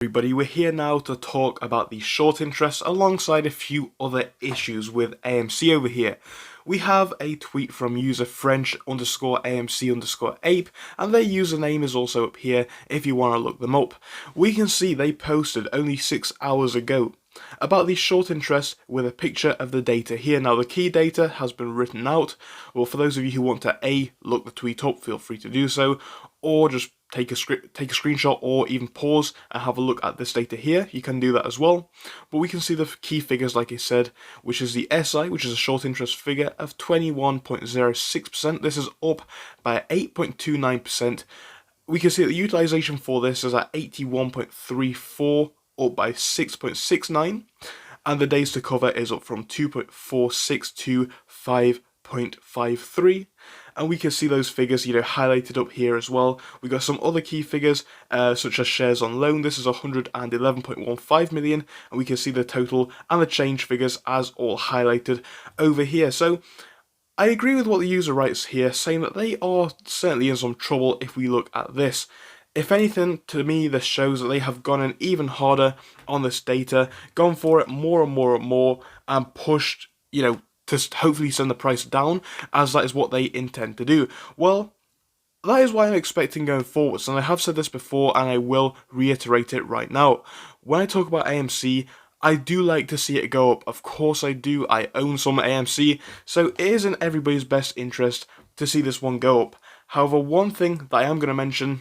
Everybody, we're here now to talk about the short interest alongside a few other issues with AMC over here. We have a tweet from user French underscore AMC underscore ape, and their username is also up here if you want to look them up. We can see they posted only 6 hours ago about the short interest with a picture of the data here. Now the key data has been written out. Well, for those of you who want to look the tweet up, feel free to do so, or just take a screenshot or even pause and have a look at this data here. You can do that as well. But we can see the key figures, like I said, which is the SI, which is a short interest figure of 21.06%. This is up by 8.29%. We can see that the utilization for this is at 81.34, up by 6.69, and the days to cover is up from 2.46 to 5.53. And we can see those figures, highlighted up here as well. We got some other key figures, such as shares on loan. This is 111.15 million, and we can see the total and the change figures as all highlighted over here. So I agree with what the user writes here, saying that they are certainly in some trouble if we look at this. If anything, to me, this shows that they have gone in even harder on this data, gone for it more and more and more, and pushed, to hopefully send the price down, as that is what they intend to do. Well, that is what I'm expecting going forwards, and I have said this before, and I will reiterate it right now. When I talk about AMC, I do like to see it go up. Of course I do. I own some AMC, so it is in everybody's best interest to see this one go up. However, one thing that I am going to mention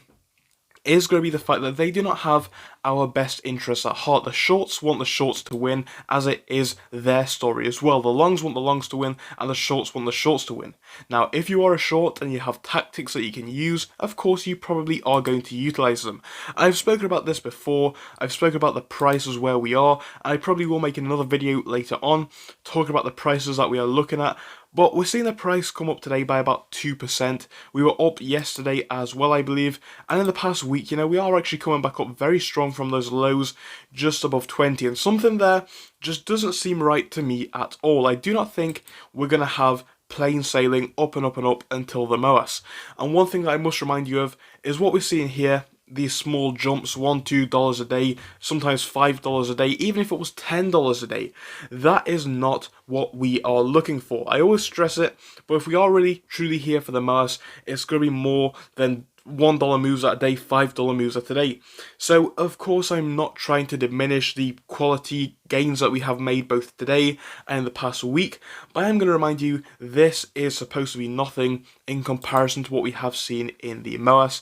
is going to be the fact that they do not have our best interests at heart. The shorts want the shorts to win, as it is their story as well. The longs want the longs to win, and the shorts want the shorts to win. Now, if you are a short and you have tactics that you can use, of course you probably are going to utilize them. I've spoken about this before. I've spoken about the prices where we are, and I probably will make another video later on talking about the prices that we are looking at. But we're seeing the price come up today by about 2%. We were up yesterday as well, I believe. And in the past week, we are actually coming back up very strong from those lows just above 20. And something there just doesn't seem right to me at all. I do not think we're going to have plain sailing up and up and up until the MOAS. And one thing that I must remind you of is what we're seeing here. These small jumps, $1, $2 a day, sometimes $5 a day, even if it was $10 a day. That is not what we are looking for. I always stress it, but if we are really truly here for the MOAS, it's going to be more than $1 moves a day, $5 moves a day. So, of course, I'm not trying to diminish the quality gains that we have made both today and in the past week, but I am going to remind you this is supposed to be nothing in comparison to what we have seen in the MOAS.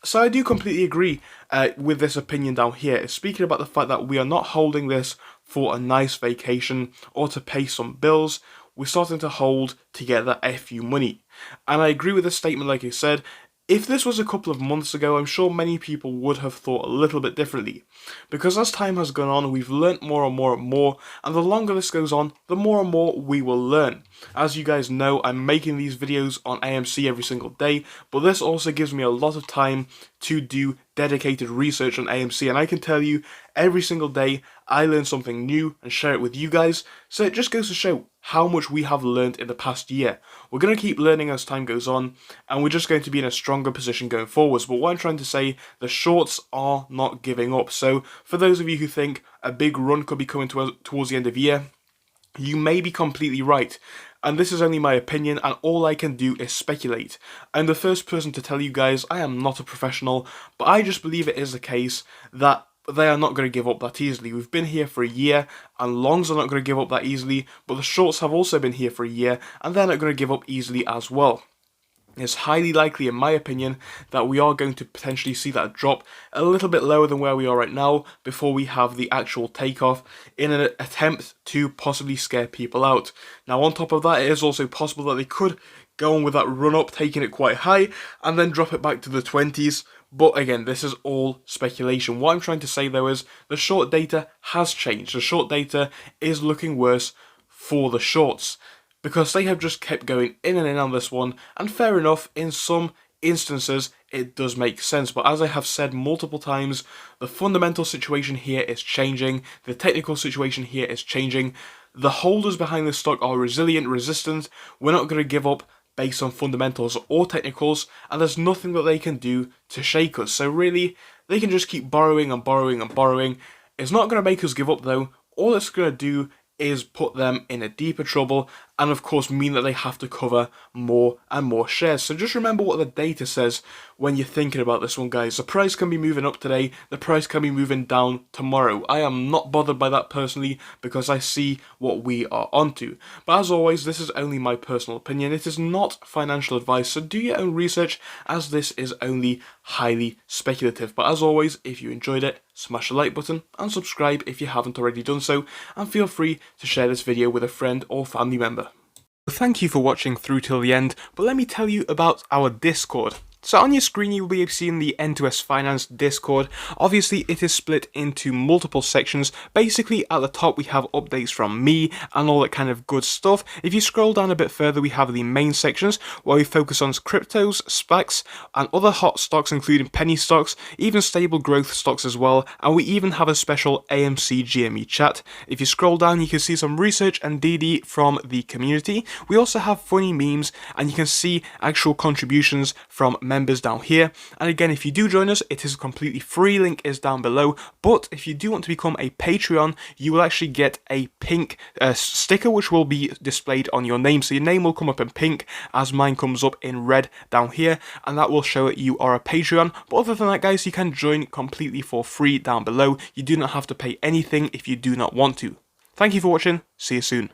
So I do completely agree with this opinion down here. Speaking about the fact that we are not holding this for a nice vacation or to pay some bills, we're starting to hold to get that FU money. And I agree with this statement, like I said. If this was a couple of months ago, I'm sure many people would have thought a little bit differently. Because as time has gone on, we've learnt more and more and more, and the longer this goes on, the more and more we will learn. As you guys know, I'm making these videos on AMC every single day, but this also gives me a lot of time to do dedicated research on AMC, and I can tell you, every single day, I learn something new and share it with you guys, so it just goes to show how much we have learned in the past year. We're going to keep learning as time goes on, and we're just going to be in a stronger position going forwards. But what I'm trying to say, the shorts are not giving up. So for those of you who think a big run could be coming towards the end of the year, you may be completely right. And this is only my opinion, and all I can do is speculate. I'm the first person to tell you guys I am not a professional, but I just believe it is the case that they are not going to give up that easily. We've been here for a year, and longs are not going to give up that easily, but the shorts have also been here for a year, and they're not going to give up easily as well. It's highly likely, in my opinion, that we are going to potentially see that drop a little bit lower than where we are right now before we have the actual takeoff in an attempt to possibly scare people out. Now, on top of that, it is also possible that they could go on with that run up, taking it quite high, and then drop it back to the 20s. But again, this is all speculation. What I'm trying to say though is the short data has changed. The short data is looking worse for the shorts, because they have just kept going in and in on this one, and fair enough, in some instances it does make sense, but as I have said multiple times, the fundamental situation here is changing, the technical situation here is changing, the holders behind this stock are resilient, resistant, we're not going to give up based on fundamentals or technicals, and there's nothing that they can do to shake us. So really, they can just keep borrowing and borrowing and borrowing. It's not going to make us give up though. All it's going to do is put them in a deeper trouble, and of course mean that they have to cover more and more shares. So just remember what the data says when you're thinking about this one, guys. The price can be moving up today, the price can be moving down tomorrow. I am not bothered by that personally, because I see what we are onto. But as always, this is only my personal opinion. It is not financial advice, so do your own research, as this is only highly speculative. But as always, if you enjoyed it, smash the like button and subscribe if you haven't already done so, and feel free to share this video with a friend or family member. Thank you for watching through till the end, but let me tell you about our Discord. So on your screen you will be seeing the N2S Finance Discord. Obviously it is split into multiple sections. Basically at the top we have updates from me and all that kind of good stuff. If you scroll down a bit further we have the main sections where we focus on cryptos, SPACs and other hot stocks including penny stocks, even stable growth stocks as well, and we even have a special AMC GME chat. If you scroll down you can see some research and DD from the community. We also have funny memes and you can see actual contributions from members down here. And again, if you do join us, it is completely free, link is down below. But if you do want to become a Patreon, you will actually get a pink sticker which will be displayed on your name. So your name will come up in pink as mine comes up in red down here, and that will show that you are a Patreon. But other than that, guys, you can join completely for free down below. You do not have to pay anything if you do not want to. Thank you for watching, see you soon.